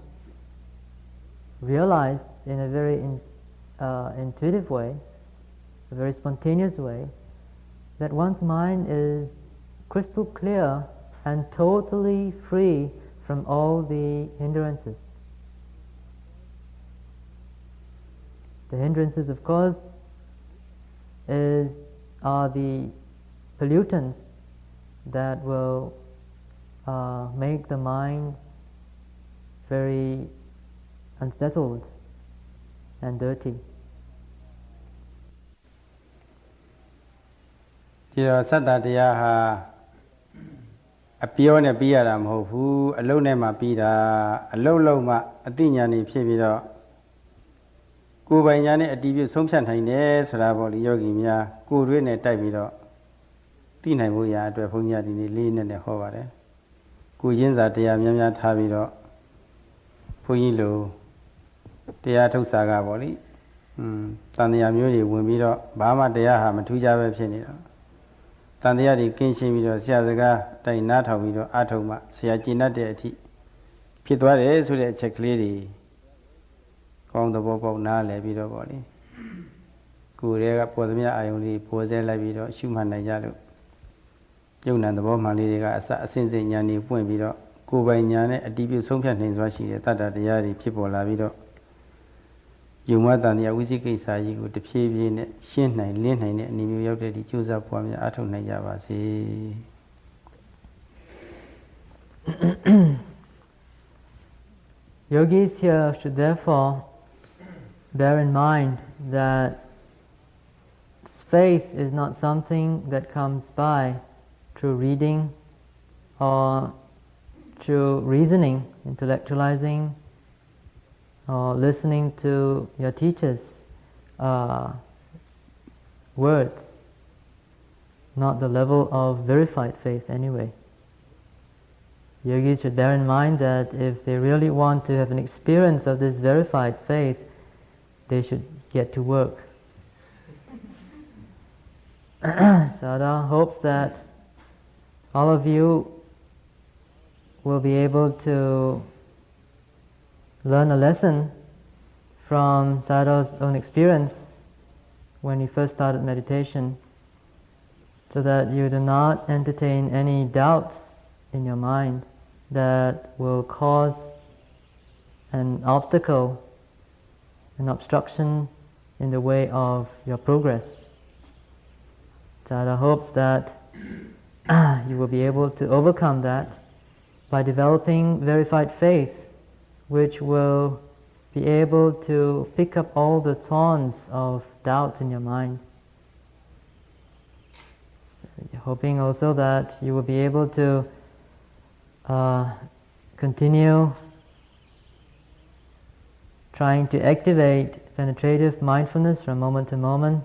realize in a very intuitive way, a very spontaneous way, that one's mind is crystal clear and totally free from all the hindrances. The hindrances, of course, are the pollutants that will make the mind very unsettled and dirty. ဒီတော့သတ္တတရားဟာအပြောနဲ့ပြီးရတာမဟုတ်ဘူးအလုံးနဲ့မှပြီးတာအလုံးလုံးမှအသိဉာဏ်နေဖြစ်ပြီးတော့ကိုယ်ပိုင်ဉာဏ်နဲ့အတည်ပြုဆုံးဖြတ်နိုင်တယ်ဆိုတာပေါ့လေယောဂီများကိုယ်တွင်းနဲ့တိုက်ပြီးတော့သိနိုင်ဖို့ရာအတွက်ဘုန်းကြီးကဒီနေ့လေးနဲ့ဟောပါတယ်ကိုရင်းစာတရားများများထားပြီးတော့ဘုန်းကြီးလိုတရားထုတ်စာကပေါ့လေတန်တရားမျိုးတွေဝင်ပြီးတော့ဘာမှတရားဟာမထူးခြားပဲဖြစ်နေတော့တန်တရားတွေကင်းရှင်းပြီးတော့ဆရာစကားတိုင်နားထောင်ပြီးတော့အထုံမှဆရာကျင့်တတ်တဲ့အထိဖြစ်သွားတယ်ဆိုတဲ့အချက်ကလေးတွေ ကောင်းသဘောပေါက်နားလည်ပြီးတော့ပေါ့လေကိုယ်တွေကပေါ်သမျှအာယုန်လေးပေါ်ဆဲလိုက်ပြီးတော့ရှုမှတ်နိုင်ကြလို့ယုံနာသဘောမှန်လေးတွေကအစအစဉ်စဉ်ဉာဏ်ကြီးပွင့်ပြီးတော့ကိုယ်ပိုင်ဉာဏ်နဲ့အတ္တိပြုဆုံးဖြတ်နိုင်စွာရှိတဲ့တတ္တတရားတွေဖြစ်ပေါ်လာပြီးတော့ယုံမတန်တရားဝိသိကိစ္စကြီးကိုတဖြည်းဖြည်းနဲ့ရှင်းနိုင်လင်းနိုင်တဲ့အနေမျိုးရောက်တဲ့ဒီကြိုးစားပွားများအားထုတ်နိုင်ကြပါစေ Yogis here should therefore bear in mind that faith is not something that comes by through reading or through reasoning, intellectualizing, or listening to your teacher's words, not the level of verified faith anyway. Yogis should bear in mind that if they really want to have an experience of this verified faith, they should get to work. Sayadaw hopes that all of you will be able to learn a lesson from Sayadaw's own experience when he first started meditation, so that you do not entertain any doubts in your mind that will cause an obstacle, an obstruction in the way of your progress. Sayadaw hopes that you will be able to overcome that by developing verified faith, which will be able to pick up all the thorns of doubts in your mind. So hoping also that you will be able to continue trying to activate penetrative mindfulness from moment to moment,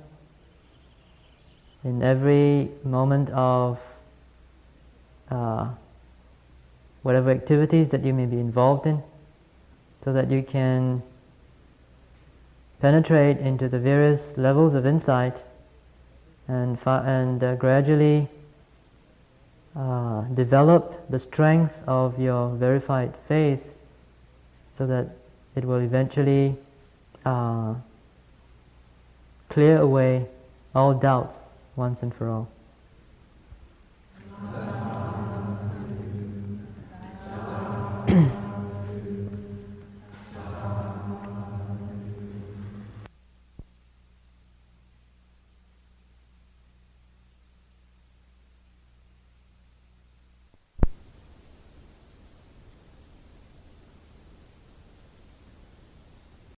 in every moment of whatever activities that you may be involved in, so that you can penetrate into the various levels of insight and gradually develop the strength of your verified faith, so that it will eventually clear away all doubts once and for all.